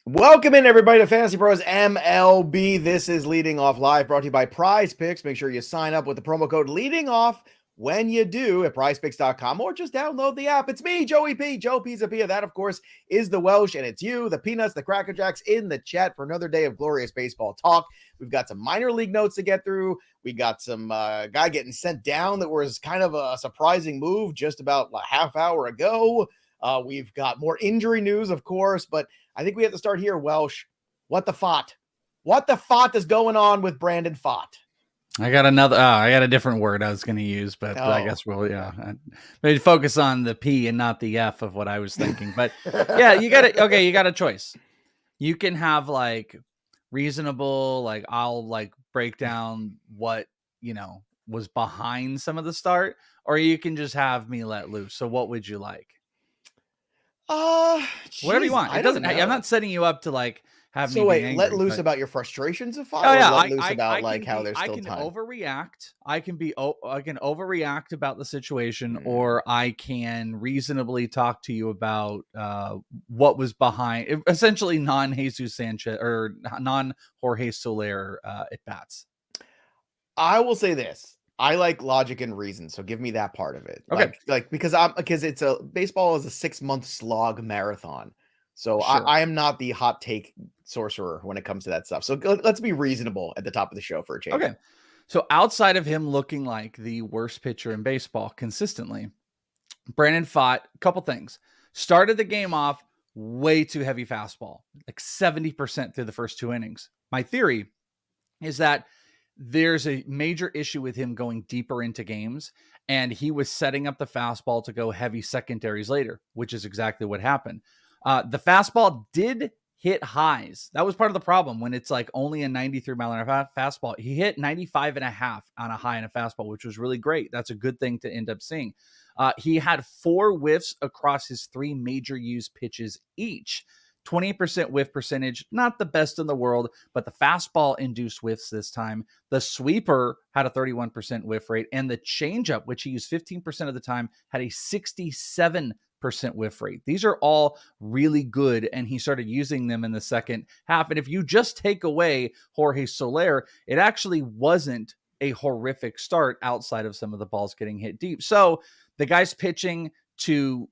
Welcome in, everybody, to Fantasy Pros MLB. This is Leading Off Live, brought to you by PrizePicks. Make sure you sign up with the promo code Leading Off when you do at PrizePicks.com, or just download the app. It's me, Joey P, Joe Pizzapia. That, of course, is the Welsh, and it's you, the Peanuts, the Cracker Jacks, in the chat for another day of glorious baseball talk. We've got some minor league notes to get through. We got some guy getting sent down that was kind of a surprising move just about a half hour ago. We've got more injury news, of course, but I think we have to start here, Welsh. What the Pfaadt? What the Pfaadt is going on with Brandon Pfaadt? I got a different word I was going to use, but I guess maybe focus on the P and not the F of what I was thinking. But yeah, you got a choice. You can have like reasonable, like I'll like break down what, was behind some of the start, or you can just have me let loose. So what would you like? Whatever you want. It doesn't. I'm not setting you up to like have me. So wait, angry, let loose about your frustrations of Pfaadt. Oh yeah, let loose about like how there's still time. I can overreact. I can overreact about the situation, or I can reasonably talk to you about what was behind, essentially non-Jesus Sanchez or non-Jorge Soler at bats. I will say this. I like logic and reason, so give me that part of it. Okay. Because it's baseball is a 6-month slog marathon. So sure. I am not the hot take sorcerer when it comes to that stuff. So let's be reasonable at the top of the show for a change. Okay. So outside of him looking like the worst pitcher in baseball consistently, Brandon Pfaadt, a couple things. Started the game off way too heavy fastball, like 70% through the first 2 innings. My theory is that there's a major issue with him going deeper into games, and he was setting up the fastball to go heavy secondaries later, which is exactly what happened. The fastball did hit highs. That was part of the problem when it's like only a 93 mile an hour fastball. He hit 95 and a half on a high in a fastball, which was really great. That's a good thing to end up seeing. He had 4 whiffs across his 3 major used pitches each. 28% whiff percentage, not the best in the world, but the fastball induced whiffs this time. The sweeper had a 31% whiff rate, and the changeup, which he used 15% of the time, had a 67% whiff rate. These are all really good, and he started using them in the second half. And if you just take away Jorge Soler, it actually wasn't a horrific start outside of some of the balls getting hit deep. So the guy's pitching to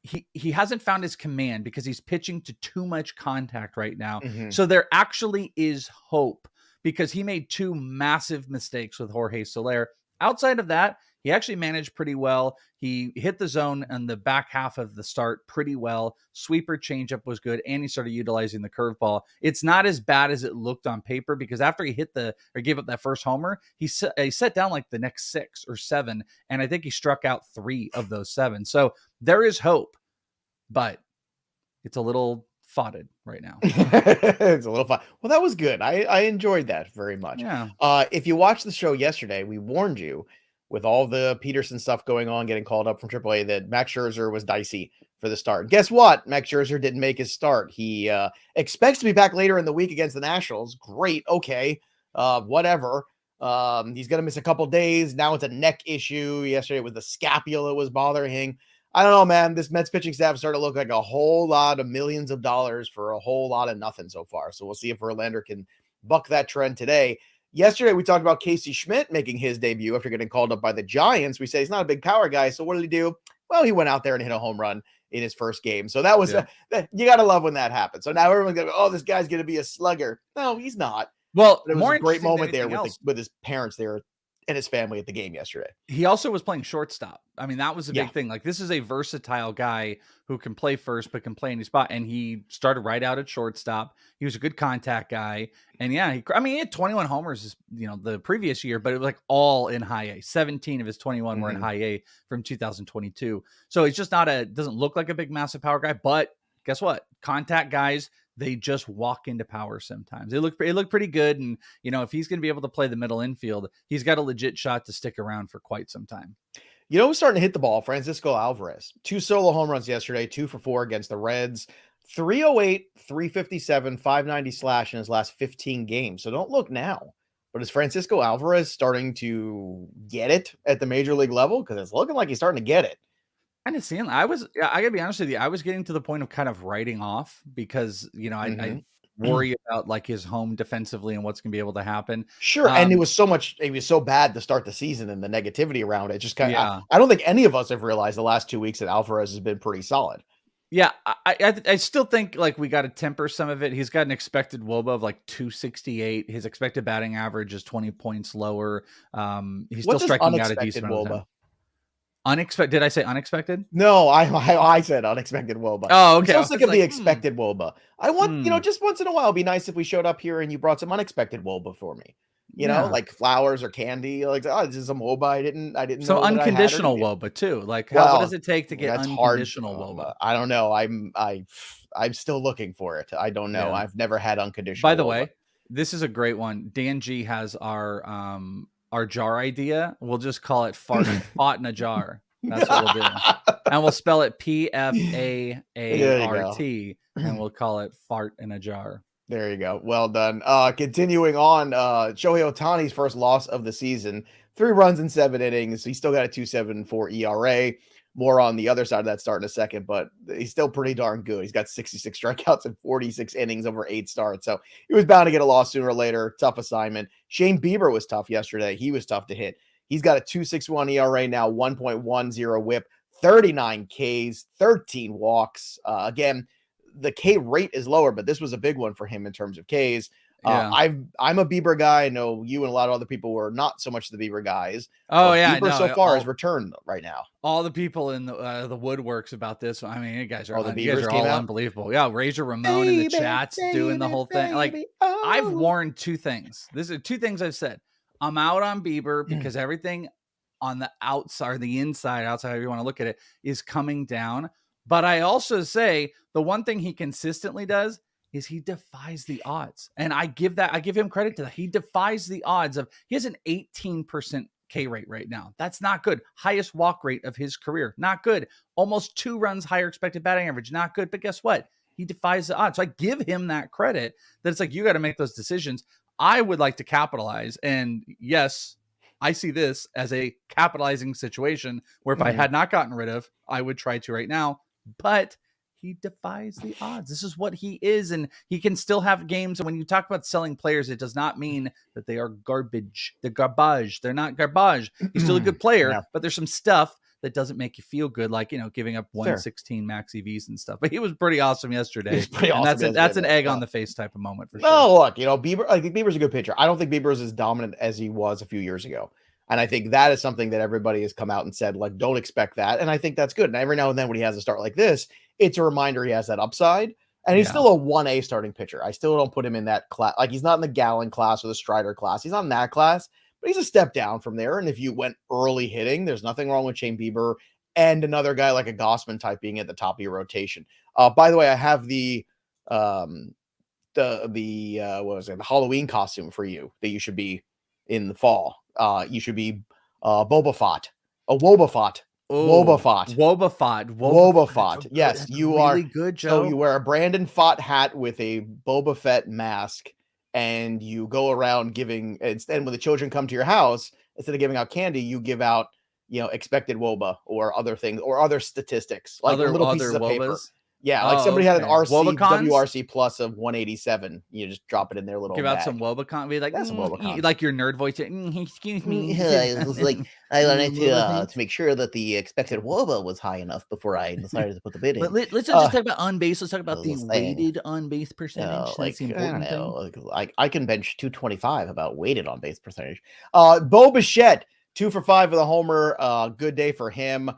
he hasn't found his command because he's pitching to too much contact right now. Mm-hmm. So there actually is hope because he made 2 massive mistakes with Jorge Soler. Outside of that, he actually managed pretty well. He hit the zone on the back half of the start pretty well. Sweeper changeup was good, and he started utilizing the curveball. It's not as bad as it looked on paper because after he gave up that first homer, he set down like the next 6 or 7, and I think he struck out 3 of those 7. So there is hope, but it's a little Pfaatted right now. It's a little fun. Well, that was good. I enjoyed that very much. Yeah. If you watched the show yesterday, we warned you with all the Peterson stuff going on, getting called up from AAA, that Max Scherzer was dicey for the start. Guess what? Max Scherzer didn't make his start. He expects to be back later in the week against the Nationals. Great. Okay. Whatever. He's going to miss a couple days. Now it's a neck issue. Yesterday it was the scapula was bothering him. I don't know, man. This Mets pitching staff started to look like a whole lot of millions of dollars for a whole lot of nothing so far. So we'll see if Verlander can buck that trend today. Yesterday, we talked about Casey Schmidt making his debut after getting called up by the Giants. We say he's not a big power guy. So what did he do? Well, he went out there and hit a home run in his first game. So that was, you got to love when that happens. So now everyone's going to go, oh, this guy's going to be a slugger. No, he's not. Well, it was a great moment there with his parents there and his family at the game yesterday. He also was playing shortstop. I mean, that was a big thing. Like, this is a versatile guy who can play first, but can play any spot. And he started right out at shortstop. He was a good contact guy. And he had 21 homers, the previous year, but it was like all in high A. 17 of his 21 were in high A from 2022. So he's just doesn't look like a big, massive power guy, but guess what? Contact guys, they just walk into power sometimes. They look pretty good. And, if he's going to be able to play the middle infield, he's got a legit shot to stick around for quite some time. Who's starting to hit the ball? Francisco Alvarez. 2 solo home runs yesterday, 2 for 4 against the Reds. 308, 357, 590 slash in his last 15 games. So don't look now. But is Francisco Alvarez starting to get it at the major league level? Because it's looking like he's starting to get it. Kind of seeing. I gotta be honest with you. I was getting to the point of kind of writing off because I Mhm. worry about like his home defensively and what's gonna be able to happen. Sure, and it was so bad to start the season and the negativity around it just kinda Yeah. I don't think any of us have realized the last 2 weeks that Alvarez has been pretty solid. Yeah, I still think like we got to temper some of it. He's got an expected WOBA of like 268. His expected batting average is 20 points lower. He's What still does striking out a decent unexpected amount of the time. WOBA? Unexpected? Did I say unexpected? No, I said unexpected WOBA. Oh, I'm okay. so I sick was of the like, expected WOBA. I want, hmm, just once in a while, it'd be nice if we showed up here and you brought some unexpected WOBA for me. yeah. Like flowers or candy. Like, oh, this is some WOBA I didn't Some know that I had or unconditional needed. WOBA too. Like, what does Well, it take to get that's hard. unconditional WOBA? I don't know. I'm still looking for it. I don't know. Yeah. I've never had By unconditional the WOBA. way, this is a great one. Dan G has our jar idea. We'll just call it Pfaadt in a jar. That's what we'll do. And we'll spell it Pfaart, There you go. and we'll call it fart in a jar. There you go. Well done. Continuing on, Shohei Ohtani's first loss of the season, 3 runs in 7 innings. He's still got a 2.74 ERA. More on the other side of that start in a second, but he's still pretty darn good. He's got 66 strikeouts in 46 innings over 8 starts. So he was bound to get a loss sooner or later. Tough assignment. Shane Bieber was tough yesterday. He was tough to hit. He's got a 2.61 ERA now, 1.10 whip, 39 Ks, 13 walks. Again, the K rate is lower, but this was a big one for him in terms of Ks. Yeah. I'm a Bieber guy. I know you and a lot of other people were not so much the Bieber guys. Oh But yeah, Bieber so no. far has returned right now. All the people in the woodworks about this. I mean, All the you guys Biebers are came all out. unbelievable. Yeah, Razor Ramon in the Baby, chats doing the baby, whole thing. Like baby. I've Oh. warned 2 things. This are 2 things I've said. I'm out on Bieber because everything on the outside or the inside, outside, however you want to look at it, is coming down. But I also say the one thing he consistently does is he defies the odds. And I give him credit to that. He defies the odds he has an 18% K rate right now. That's not good. Highest walk rate of his career. Not good. Almost 2 runs higher expected batting average. Not good. But guess what? He defies the odds. So I give him that credit that it's like, you got to make those decisions. I would like to capitalize. And yes, I see this as a capitalizing situation where if I had not gotten rid of, I would try to right now. But he defies the odds. This is what he is, and he can still have games. And when you talk about selling players, it does not mean that they are garbage. They're garbage. They're not garbage. He's still a good player, Yeah. but there's some stuff that doesn't make you feel good, like giving up 116 max EVs and stuff. But he was pretty awesome yesterday. He's pretty and awesome. that's an egg on the face type of moment for sure. No, look, Bieber. I think Bieber's a good pitcher. I don't think Bieber is as dominant as he was a few years ago. And I think that is something that everybody has come out and said, like, don't expect that. And I think that's good. And every now and then when he has a start like this, it's a reminder he has that upside. And he's still a 1A starting pitcher. I still don't put him in that class. Like, he's not in the Gallon class or the Strider class. He's not in that class, but he's a step down from there. And if you went early hitting, there's nothing wrong with Shane Bieber and another guy like a Gossman type being at the top of your rotation. By the way, I have the what was it, the Halloween costume for you that you should be in the fall. You should be Boba Fett, a Wobafat. Wobafat. Wobafat. Yes, you really are good, Joe. So you wear a Brandon Fott hat with a Boba Fett mask, and you go around giving. Instead, when the children come to your house, instead of giving out candy, you give out expected WOBA or other things or other statistics, like little pieces of paper. Wobas? Yeah, like somebody had an RC Wobacons? WRC plus of 187. You just drop it in their little Give bag. out some Wobacon. Be like, Some Wobacon. like your nerd voice. Excuse me. It was like I wanted to make sure that the expected WOBA was high enough before I decided to put the bid in. But let's not just talk about on base. Let's talk about the was saying. weighted on base percentage. That's the I don't important know. thing. Like I can bench 225 about weighted on base percentage. Bo Bichette, 2 for 5 with a homer. Good day for him.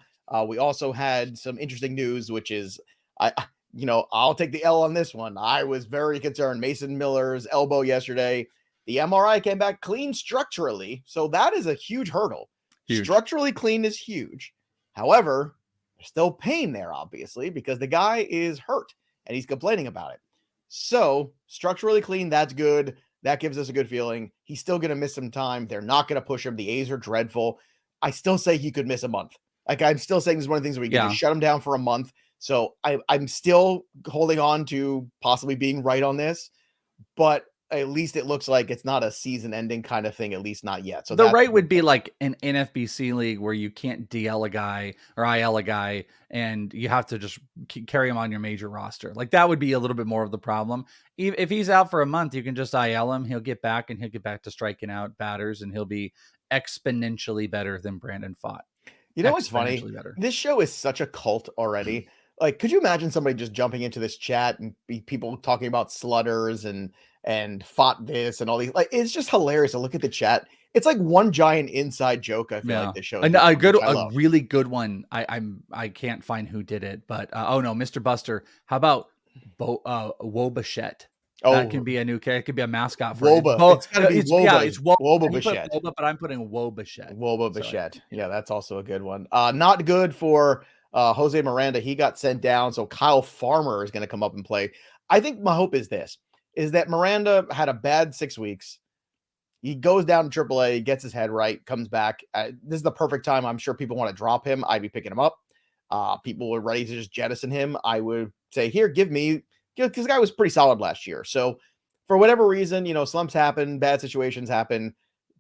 We also had some interesting news, which is I'll take the L on this one. I was very concerned. Mason Miller's elbow yesterday. The MRI came back clean structurally. So that is a huge hurdle. Huge. Structurally clean is huge. However, there's still pain there, obviously, because the guy is hurt and he's complaining about it. So structurally clean, that's good. That gives us a good feeling. He's still going to miss some time. They're not going to push him. The A's are dreadful. I still say he could miss a month. Like, I'm still saying this is one of the things where you can just shut him down for a month. So I'm still holding on to possibly being right on this. But at least it looks like it's not a season-ending kind of thing, at least not yet. So the that's right would be like an NFBC league where you can't DL a guy or IL a guy, and you have to just carry him on your major roster. Like that would be a little bit more of the problem. If he's out for a month, you can just IL him. He'll get back to striking out batters, and he'll be exponentially better than Brandon Pfaadt. You know what's funny? Better. This show is such a cult already. Like, could you imagine somebody just jumping into this chat and be people talking about slutters and Pfaadt this and all these? Like, it's just hilarious to look at the chat. It's like one giant inside joke. I feel like this show. And a really good one. I can't find who did it, but oh no, Mr. Buster. How about Wobachette? That can be a new character. It could be a mascot for Woba. It's gotta be Woba. Yeah, it's Woba Bichette. Woba, but I'm putting Wobachette. Woba Bichette. Yeah, that's also a good one. Not good for Jose Miranda. He got sent down, so Kyle Farmer is going to come up and play. I think my hope is that Miranda had a bad 6 weeks. He goes down to AAA, gets his head right, comes back. This is the perfect time. I'm sure people want to drop him. I'd be picking him up. People are ready to just jettison him. I would say, here, give me. Because the guy was pretty solid last year. So for whatever reason, slumps happen, bad situations happen.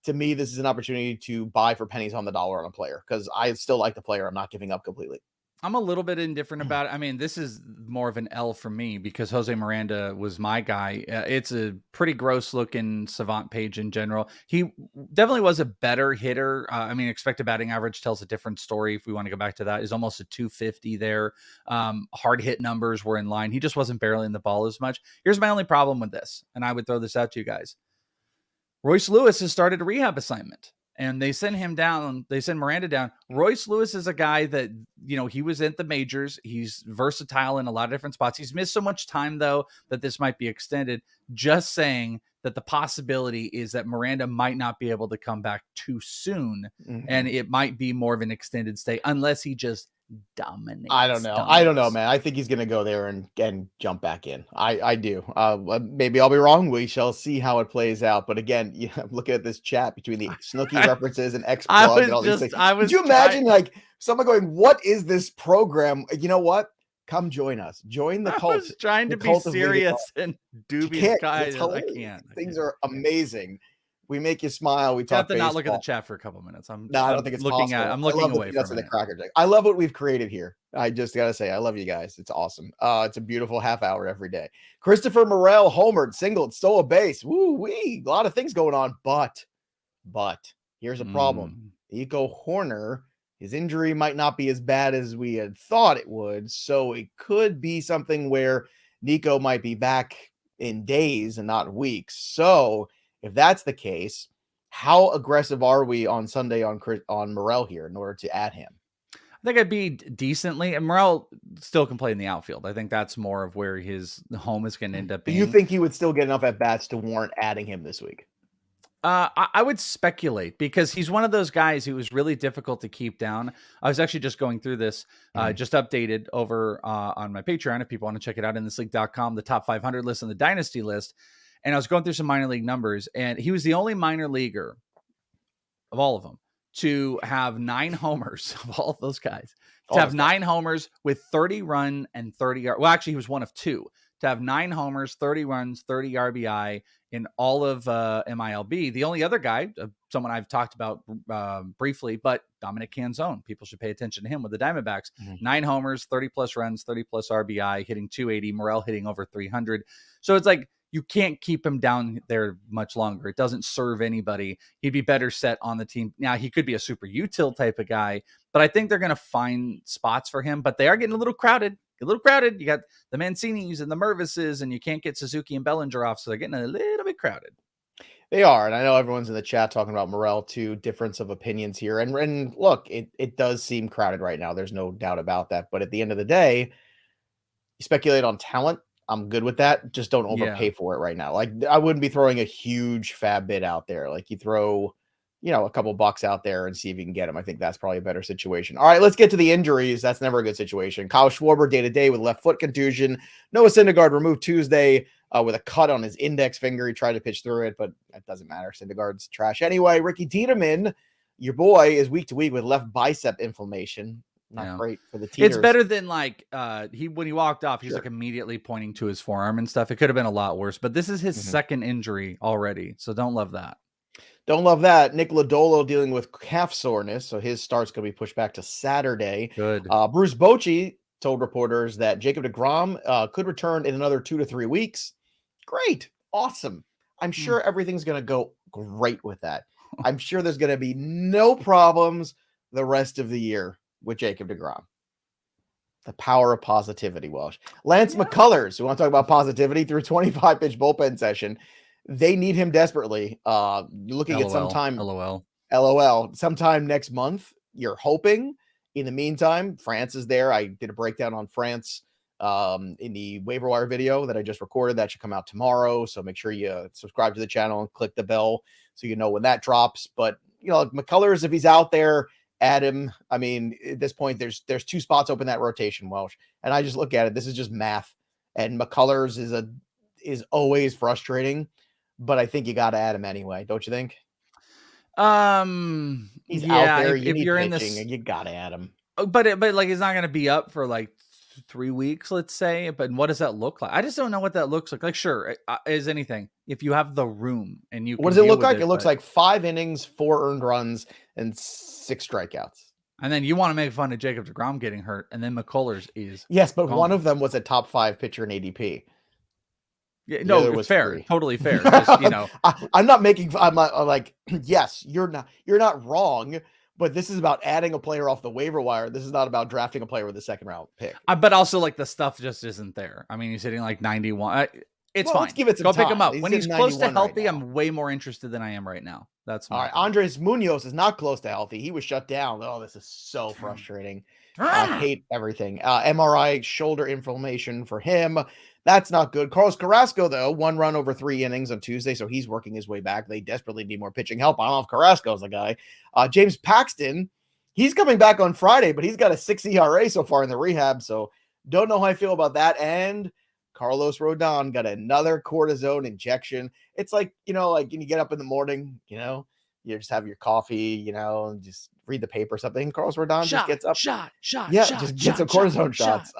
To me, this is an opportunity to buy for pennies on the dollar on a player because I still like the player. I'm not giving up completely. I'm a little bit indifferent about it. I mean, this is more of an L for me because Jose Miranda was my guy. It's a pretty gross looking Savant page in general. He definitely was a better hitter. I mean, expected batting average tells a different story. If we want to go back to that, is almost a 250 there. Hard hit numbers were in line. He just wasn't barreling the ball as much. Here's my only problem with this, and I would throw this out to you guys. Royce Lewis has started a rehab assignment. And they send him down. They send Miranda down. Royce Lewis is a guy that, he was at the majors. He's versatile in a lot of different spots. He's missed so much time, though, that this might be extended. Just saying that the possibility is that Miranda might not be able to come back too soon. Mm-hmm. And it might be more of an extended stay unless he just dominates. I don't know, man. I think he's going to go there and jump back in. I do. Maybe I'll be wrong. We shall see how it plays out. But again, looking at this chat between the Snooki references and X plug and all these things. Could you imagine like someone going, "What is this program?" You know what? Come join us. Join the cult. I was trying to be serious and dubious, guys. I can't. Things are amazing. We make you smile. We talk. You have to not look at the chat for a couple minutes. I don't think it's looking possible. I'm looking away from the Cracker Jack. I love what we've created here. I just gotta say, I love you guys. It's awesome. It's a beautiful half hour every day. Christopher Morel homered, singled, stole a base. Woo wee! A lot of things going on, but here's a problem. Nico Horner, his injury might not be as bad as we had thought it would, so it could be something where Nico might be back in days and not weeks. So if that's the case, how aggressive are we on Sunday on Morel here in order to add him? I think I'd be decently. And Morel still can play in the outfield. I think that's more of where his home is going to end up being. Do you think he would still get enough at bats to warrant adding him this week? I would speculate because he's one of those guys who was really difficult to keep down. I was actually just going through this, just updated over on my Patreon. If people want to check it out, in thisleague.com, the top 500 list and the dynasty list. And I was going through some minor league numbers, and he was the only minor leaguer of all of them to have 9 homers of all of those guys. To have 9 homers with 30 run and 30. Well, actually, he was one of 2 to have 9 homers, 30 runs, 30 RBI in all of MILB. The only other guy, someone I've talked about briefly, but Dominic Canzone. People should pay attention to him with the Diamondbacks. 9 homers, 30 plus runs, 30 plus RBI, hitting 280. Morel hitting over 300. So it's like, you can't keep him down there much longer. It doesn't serve anybody. He'd be better set on the team. Now, he could be a super util type of guy, but I think they're going to find spots for him. But they are getting a little crowded. You got the Mancinis and the Mervises, and you can't get Suzuki and Bellinger off, so they're getting a little bit crowded. They are, and I know everyone's in the chat talking about Morel too. Difference of opinions here. And look, it does seem crowded right now. There's no doubt about that. But at the end of the day, you speculate on talent. I'm good with that. Just don't overpay for it right now. Like, I wouldn't be throwing a huge fab bid out there. Like, you throw, a couple bucks out there and see if you can get him. I think that's probably a better situation. All right, let's get to the injuries. That's never a good situation. Kyle Schwarber day-to-day with left foot contusion. Noah Syndergaard removed Tuesday with a cut on his index finger. He tried to pitch through it, but that doesn't matter. Syndergaard's trash anyway. Ricky Tiedemann, your boy, is week to week with left bicep inflammation. Not great for the It's teeters. better than like when he walked off, he's Sure. like immediately pointing to his forearm and stuff. It could have been a lot worse, but this is his second injury already, so don't love that. Don't love that. Nick Lodolo dealing with calf soreness, so his start's going to be pushed back to Saturday. Good. Bruce Bochy told reporters that Jacob deGrom could return in another 2 to 3 weeks. Great. Awesome. I'm sure everything's going to go great with that. I'm sure there's going to be no problems the rest of the year with Jacob deGrom. The power of positivity, Welsh. Lance McCullers, who want to talk about positivity through a 25-pitch bullpen session. They need him desperately. You're looking at sometime LOL sometime next month. You're hoping. In the meantime, France is there. I did a breakdown on France in the waiver wire video that I just recorded. That should come out tomorrow. So make sure you subscribe to the channel and click the bell so you know when that drops. But McCullers, if he's out there, add him. I mean, at this point, there's 2 spots open that rotation, Welsh. And I just look at it. This is just math. And McCullers is always frustrating. But I think you got to add him anyway, don't you think? He's out there. If you're pitching, in this, and you got to add him. But like he's not going to be up for like 3 weeks, let's say. But what does that look like? I just don't know what that looks like. Like, sure, is anything if you have the room and you. What does it look like? It looks like 5 innings, 4 earned runs, and 6 strikeouts. And then you want to make fun of Jacob deGrom getting hurt, and then McCullers is but gone. One of them was a top 5 pitcher in ADP. Yeah, no, it's fair, totally fair. Just, I'm not making. I'm like, yes, you're not wrong. But this is about adding a player off the waiver wire. This is not about drafting a player with a 2nd round pick. But also, like, the stuff just isn't there. I mean, he's hitting like 91. It's fine. Let's give it some Go time. Pick him up when he's close to healthy. Right, I'm way more interested than I am right now. That's all right. Andres Munoz is not close to healthy. He was shut down. Oh, this is so frustrating. I hate everything. MRI shoulder inflammation for him. That's not good. Carlos Carrasco, though, 1 run over 3 innings on Tuesday, so he's working his way back. They desperately need more pitching help. I don't know if Carrasco's the guy. James Paxton, he's coming back on Friday, but he's got a 6 ERA so far in the rehab, so don't know how I feel about that. And Carlos Rodon got another cortisone injection. It's like, like when you get up in the morning, you just have your coffee, and just read the paper or something. Carlos Rodon just gets up. Just get some cortisone shots.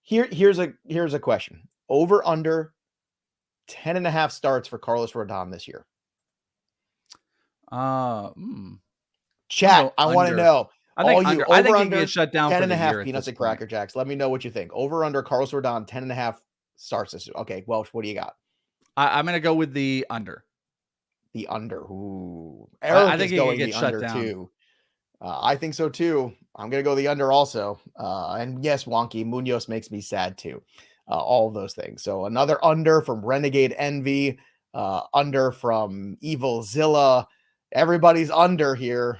Here's a question. Over under 10.5 starts for Carlos Rodon this year. Chat, I want to know. I think he gets shut down 10.5 Peanuts and Cracker Jacks. Let me know what you think. Over under Carlos Rodon 10.5 starts this year. Okay, Welsh, what do you got? I'm gonna go with the under. The under. Ooh. I think he going get shut down too. I think so too. I'm going to go the under also. And yes, Wonky, Munoz makes me sad too. All of those things. So another under from Renegade Envy, under from Evil Zilla. Everybody's under here.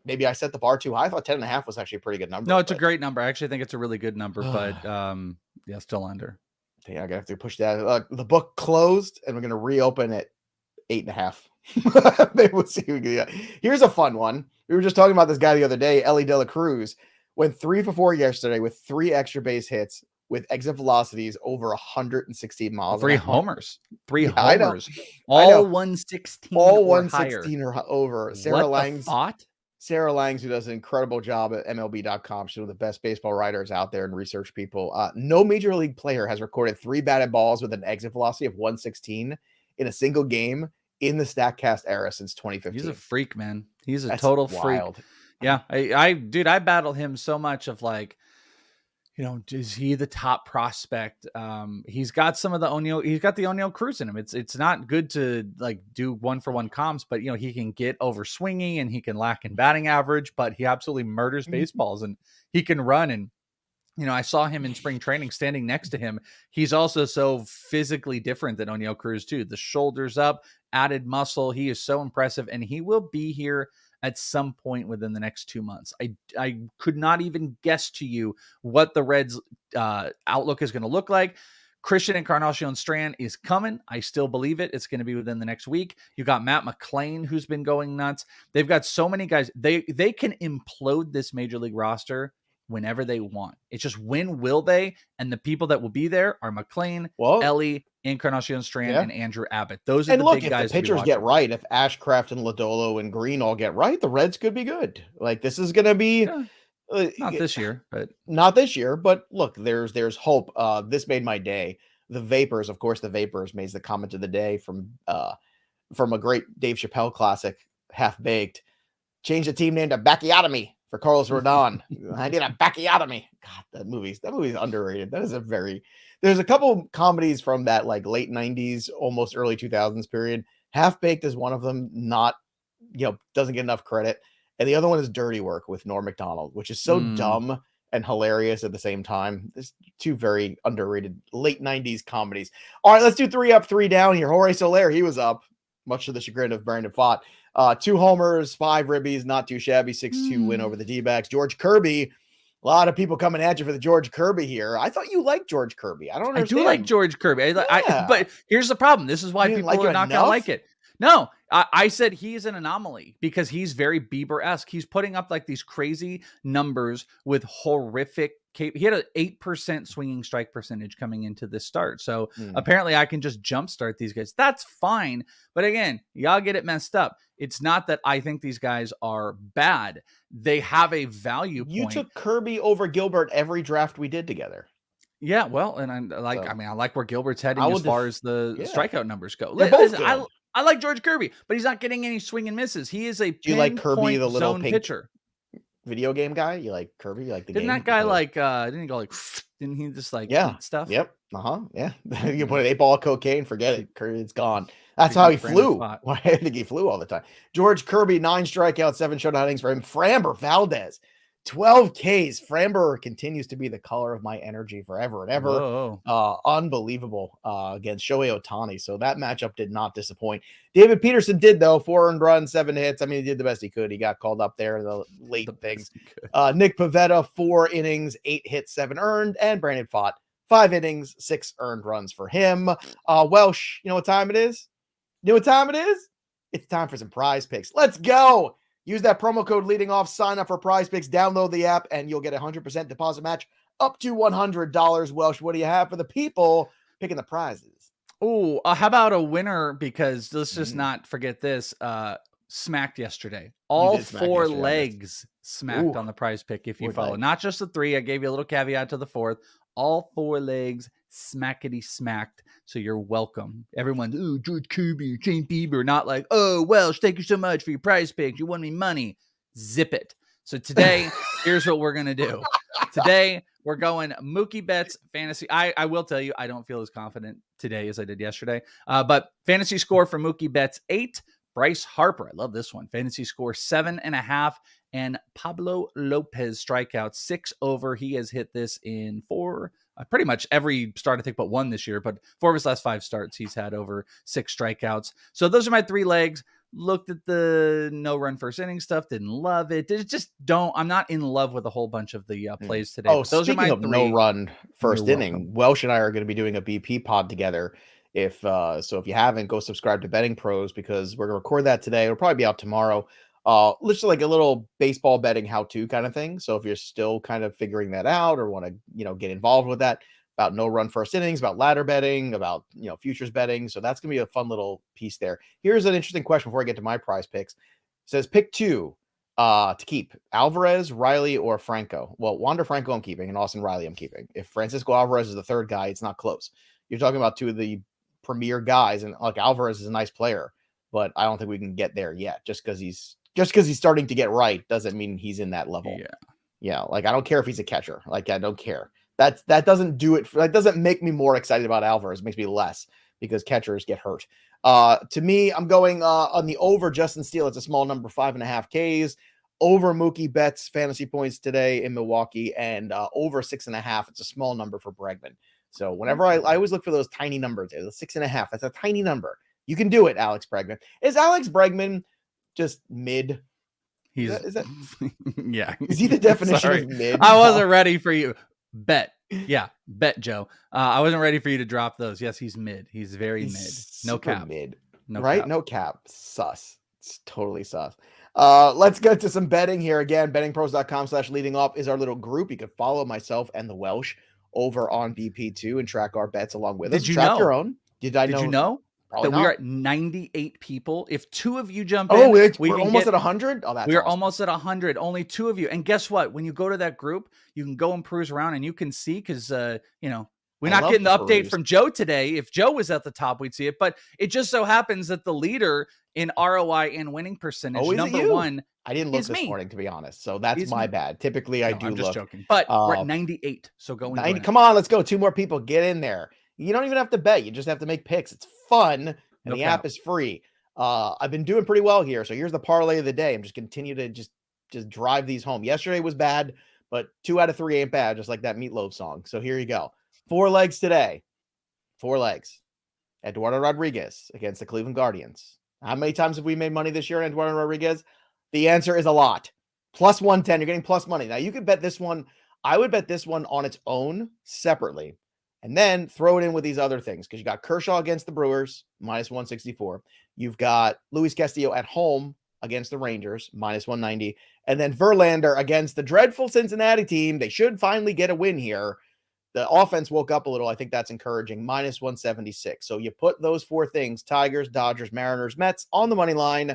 Maybe I set the bar too high. I thought 10.5 was actually a pretty good number. No, it's a great number. I actually think it's a really good number, but still under. I think I'm going to have to push that. The book closed and we're going to reopen at 8.5. Maybe we'll see. Here's a fun one. We were just talking about this guy the other day, Ellie De La Cruz. Went 3 for 4 yesterday with 3 extra base hits with exit velocities over 116 miles. 3 homers. 3 homers. All 116 all 116 or over. Sarah Langs, who does an incredible job at MLB.com. She's one of the best baseball writers out there and research people. No major league player has recorded 3 batted balls with an exit velocity of 116 in a single game in the StatCast era since 2015. He's a freak, man. He's a total freak. Yeah. I battle him so much of like, is he the top prospect? He's got some of the O'Neill Cruz in him. It's not good to like do 1-for-1 comps, but he can get over swinging and he can lack in batting average, but he absolutely murders baseballs and he can run. And, I saw him in spring training standing next to him. He's also so physically different than O'Neill Cruz too. The shoulders up, added muscle. He is so impressive and he will be here at some point within the next 2 months. I could not even guess to you what the Reds outlook is going to look like. Christian Encarnacion Strand is coming. I still believe it. It's going to be within the next week. You got Matt McClain, who's been going nuts. They've got so many guys. They can implode this major league roster whenever they want. It's just when will they? And the people that will be there are McClain, Ellie, Encarnacion Strand, Yeah. and Andrew Abbott. Those are And the look, big if the guys to be pitchers get watching. right, if Ashcraft and Lodolo and Green all get right, the Reds could be good. Like this is going to be Yeah, not this year, but not this year. But look, there's hope. This made my day. The Vapors, of course, the Vapors made the comment of the day from a great Dave Chappelle classic, Half Baked. Change the team name to Bacchiotomy for Carlos Rodon. I need a Bacchiotomy. God, that movie's underrated. That is there's a couple comedies from that like late 90s, almost early 2000s period. Half Baked is one of them, not, doesn't get enough credit. And the other one is Dirty Work with Norm Macdonald, which is so dumb and hilarious at the same time. There's two very underrated late 90s comedies. All right, let's do 3 up, 3 down here. Jorge Soler, he was up, much to the chagrin of Brandon Pfaadt. 2 homers, 5 ribbies, not too shabby. 6-2 win over the D-backs. George Kirby, a lot of people coming at you for the George Kirby here. I thought you liked George Kirby. I don't understand. I do like George Kirby. But here's the problem. This is why people are not going to like it. No, I said he's an anomaly because he's very Bieber-esque. He's putting up like these crazy numbers with horrific. He had an 8% swinging strike percentage coming into this start. So apparently I can just jumpstart these guys. That's fine. But again, y'all get it messed up. It's not that I think these guys are bad. They have a value point. You took Kirby over Gilbert every draft we did together. Yeah, well, and I like where Gilbert's heading as far as the strikeout numbers go. I like George Kirby, but he's not getting any swing and misses. He is a Do you like Kirby, the little pink pitcher? Video game guy? You like Kirby? You like the didn't game? That guy didn't he go like didn't he just like eat stuff? Yep. Yeah. You put an 8-ball of cocaine, forget it. It's gone. That's how he flew. I think he flew all the time. George Kirby, 9 strikeouts, 7 shutout innings for him. Framber Valdez, 12 Ks. Framber continues to be the color of my energy forever and ever. Unbelievable against Shohei Ohtani. So that matchup did not disappoint. David Peterson did, though. 4 earned runs, 7 hits. I mean, he did the best he could. He got called up there in the late things. Nick Pivetta, 4 innings, 8 hits, 7 earned. And Brandon Pfaadt, 5 innings, 6 earned runs for him. Welsh, you know what time it is? It's time for some prize picks. Let's go. Use that promo code leading off, sign up for PrizePicks, download the app, and you'll get a 100% deposit match up to $100. Welsh, what do you have for the people picking the prizes? Oh, how about a winner? Because let's just not forget this. Smacked yesterday. All 4 legs smacked on the prize pick if you follow. Not just the 3. I gave you a little caveat to the 4th. All 4 legs smackety smacked. So you're welcome. Everyone's, George Kirby, Shane Bieber, not like, Welsh, thank you so much for your prize picks. You won me money. Zip it. So today, here's what we're going to do. Today, we're going Mookie Betts fantasy. I will tell you, I don't feel as confident today as I did yesterday. But fantasy score for Mookie Betts, 8. Bryce Harper, I love this one. Fantasy score 7.5. And Pablo Lopez strikeout 6 over. He has hit this in 4, pretty much every start, I think, but 1 this year. But 4 of his last 5 starts, he's had over 6 strikeouts. So those are my 3 legs. Looked at the no run first inning stuff. Didn't love it. I'm not in love with a whole bunch of the plays today. Oh, those are my 3 no run first inning. Welsh and I are going to be doing a BP pod together. If you haven't, go subscribe to Betting Pros because we're gonna record that today. It'll probably be out tomorrow. Literally like a little baseball betting how-to kind of thing. So if you're still kind of figuring that out or want to, get involved with that, about no run first innings, about ladder betting, about futures betting. So that's gonna be a fun little piece there. Here's an interesting question before I get to my prize picks. It says pick 2 to keep: Alvarez, Riley, or Franco. Well, Wander Franco I'm keeping, and Austin Riley I'm keeping. If Francisco Alvarez is the 3rd guy, it's not close. You're talking about 2 of the premier guys, and like Alvarez is a nice player, but I don't think we can get there yet. Just because he's starting to get right doesn't mean he's in that level. Yeah. Like I don't care if he's a catcher. Like I don't care. That doesn't do it. That doesn't make me more excited about Alvarez. It makes me less because catchers get hurt. To me, I'm going on the over Justin Steele. It's a small number, 5.5 Ks. Over Mookie Betts fantasy points today in Milwaukee, and over 6.5. It's a small number for Bregman. So whenever I always look for those tiny numbers there, the 6.5, that's a tiny number. You can do it, Alex Bregman. Is Alex Bregman just mid? Is he the definition of mid? I wasn't ready for you. Bet, Joe. I wasn't ready for you to drop those. Yes, he's mid. He's very mid. No cap. Mid. No right? Cap. No cap. Sus. It's totally sus. Let's get to some betting here. Again, bettingpros.com/leading off is our little group. You can follow myself and the Welsh over on BP2 and track our bets along with us. Did you track know? your own. Did I know? you know Probably that we are not. at 98 people? If 2 of you jump Oh, in, we're can almost get at 100. Oh, that's we're awesome. almost at 100. Only 2 of you. And guess what? When you go to that group, you can go and peruse around and you can see because, we're I not love getting to the update peruse. from Joe today. If Joe was at the top, we'd see it. But it just so happens that the leader in ROI and winning percentage, Oh, is it number you? 1, I didn't look is this me. morning, to be honest. So that's Is my me. bad. Typically, I No, do I'm just look. joking. But we're at 98. So go and 90. join it. Come on, let's go. 2 more people. Get in there. You don't even have to bet. You just have to make picks. It's fun, and No the cap. app is free. I've been doing pretty well here. So here's the parlay of the day. I'm just continue to just drive these home. Yesterday was bad, but 2 out of 3 ain't bad, just like that Meatloaf song. So here you go. 4 legs today. 4 legs. Eduardo Rodriguez against the Cleveland Guardians. How many times have we made money this year on Eduardo Rodriguez? The answer is a lot. Plus 110. You're getting plus money. Now you could bet this one. I would bet this one on its own separately and then throw it in with these other things because you got Kershaw against the Brewers, minus 164. You've got Luis Castillo at home against the Rangers, minus 190. And then Verlander against the dreadful Cincinnati team. They should finally get a win here. The offense woke up a little. I think that's encouraging. Minus 176. So you put those 4 things, Tigers, Dodgers, Mariners, Mets, on the money line.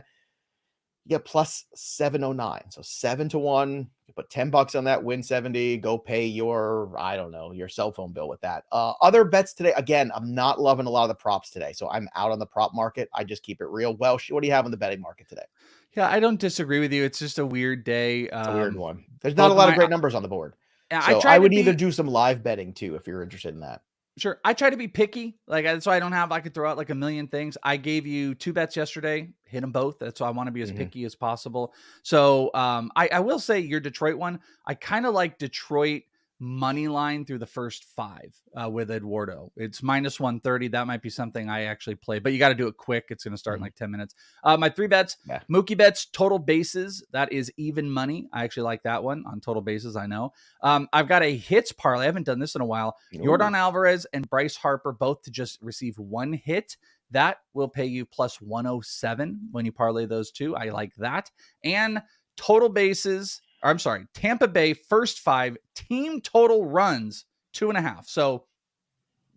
You get plus 709. So 7-1. You put $10 on that, win 70. Go pay your, I don't know, your cell phone bill with that. Other bets today. Again, I'm not loving a lot of the props today. So I'm out on the prop market. I just keep it real. Welsh, what do you have on the betting market today? Yeah, I don't disagree with you. It's just a weird day. It's a weird one. There's not a lot of great numbers on the board. So I would either do some live betting too, if you're interested in that. Sure. I try to be picky. That's why I could throw out like a million things. I gave you 2 bets yesterday, hit them both. That's why I want to be as picky as possible. So I will say your Detroit one, I kind of like Detroit money line through the first 5 with Eduardo. It's minus 130. That might be something I actually play, but you got to do it quick. It's going to start in like 10 minutes. My 3 bets, Mookie bets, total bases. That is even money. I actually like that one on total bases. I know. I've got a hits parlay. I haven't done this in a while. Yordan Alvarez and Bryce Harper both to just receive 1 hit. That will pay you plus 107 when you parlay those 2. I like that. And total bases. I'm sorry, Tampa Bay first 5 team total runs 2.5. So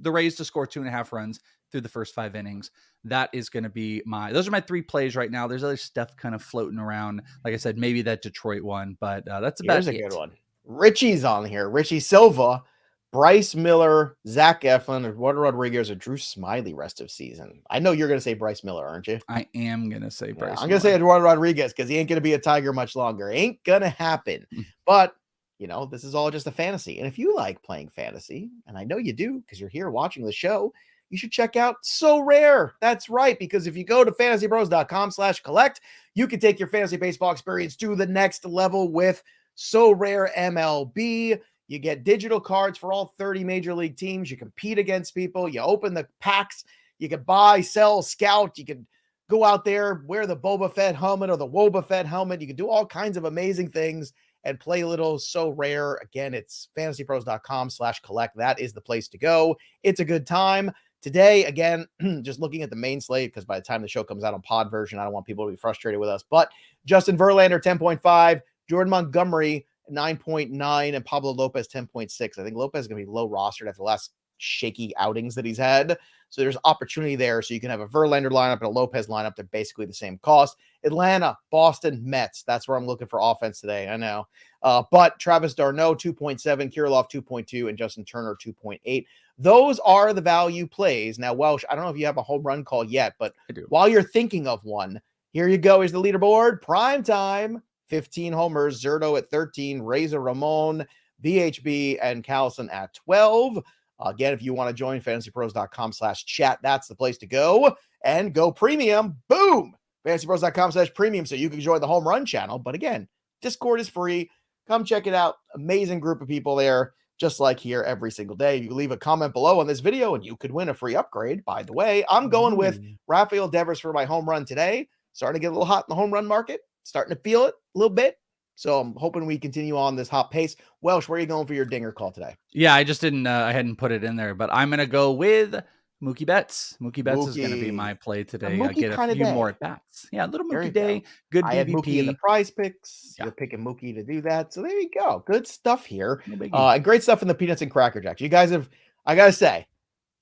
the Rays to score 2.5 runs through the first 5 innings. That is going to be those are my 3 plays right now. There's other stuff kind of floating around. Like I said, maybe that Detroit one, but that's about it. Here's a good one. Richie's on here. Richie Silva, Bryce Miller, Zach Eflin, Eduardo Rodriguez, or Drew Smiley rest of season. I know you're going to say Bryce Miller, aren't you? I am going to say Bryce I'm going to say Eduardo Rodriguez because he ain't going to be a Tiger much longer. Ain't going to happen. But, this is all just a fantasy. And if you like playing fantasy, and I know you do because you're here watching the show, you should check out Sorare. That's right, because if you go to fantasypros.com/collect, you can take your fantasy baseball experience to the next level with Sorare MLB. You get digital cards for all 30 major league teams. You compete against people. You open the packs. You can buy, sell, scout. You can go out there, wear the Boba Fett helmet or the Woba Fett helmet. You can do all kinds of amazing things and play a little Sorare. Again, it's fantasypros.com/collect. That is the place to go. It's a good time. Today, again, just looking at the main slate, because by the time the show comes out on pod version, I don't want people to be frustrated with us. But Justin Verlander, 10.5. Jordan Montgomery, 9.9, and Pablo Lopez 10.6. I think Lopez is going to be low rostered after the last shaky outings that he's had. So there's opportunity there. So you can have a Verlander lineup and a Lopez lineup. They're basically the same cost. Atlanta, Boston, Mets. That's where I'm looking for offense today. I know. But Travis d'Arnaud, 2.7, Kirilloff, 2.2, and Justin Turner, 2.8. Those are the value plays. Now, Welsh, I don't know if you have a home run call yet, but while you're thinking of one, here you go. Here's the leaderboard. Prime time. 15 homers, Zerto at 13, Razor Ramon, BHB, and Callison at 12. Again, if you want to join fantasypros.com/chat, that's the place to go. And go premium. Boom! fantasypros.com/premium so you can join the home run channel. But again, Discord is free. Come check it out. Amazing group of people there, just like here every single day. You leave a comment below on this video and you could win a free upgrade. By the way, I'm going with Rafael Devers for my home run today. Starting to get a little hot in the home run market. Starting to feel it a little bit. So I'm hoping we continue on this hot pace. Welsh, where are you going for your dinger call today? Yeah, I just didn't, I hadn't put it in there, but I'm going to go with Mookie Betts. Mookie Betts is going to be my play today. I'll get a few more at bats. Yeah, a little Mookie day. Good BVP. I had Mookie in the PrizePicks. You're picking Mookie to do that. So there you go. Good stuff here. And great stuff in the Peanuts and Cracker Jacks. You guys have, I got to say,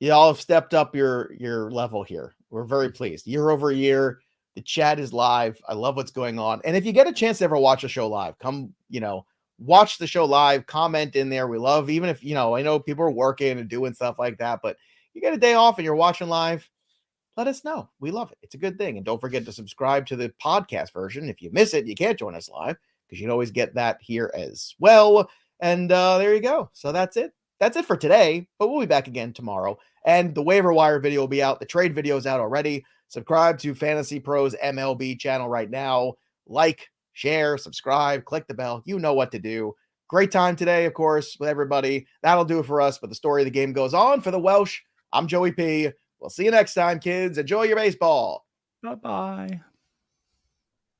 Y'all have stepped up your level here. We're very pleased. Year over year, the chat is live. I love what's going on. And if you get a chance to ever watch a show live, come, watch the show live, comment in there. We love, even if, I know people are working and doing stuff like that, but you get a day off and you're watching live, let us know. We love it. It's a good thing. And don't forget to subscribe to the podcast version. If you miss it, you can't join us live because you can always get that here as well. And there you go. So that's it. That's it for today, but we'll be back again tomorrow. And the waiver wire video will be out. The trade video is out already. Subscribe to Fantasy Pros MLB channel right now. Like, share, subscribe, click the bell. You know what to do. Great time today, of course, with everybody. That'll do it for us, but the story of the game goes on. For the Welsh, I'm Joey P. We'll see you next time, kids. Enjoy your baseball. Bye-bye.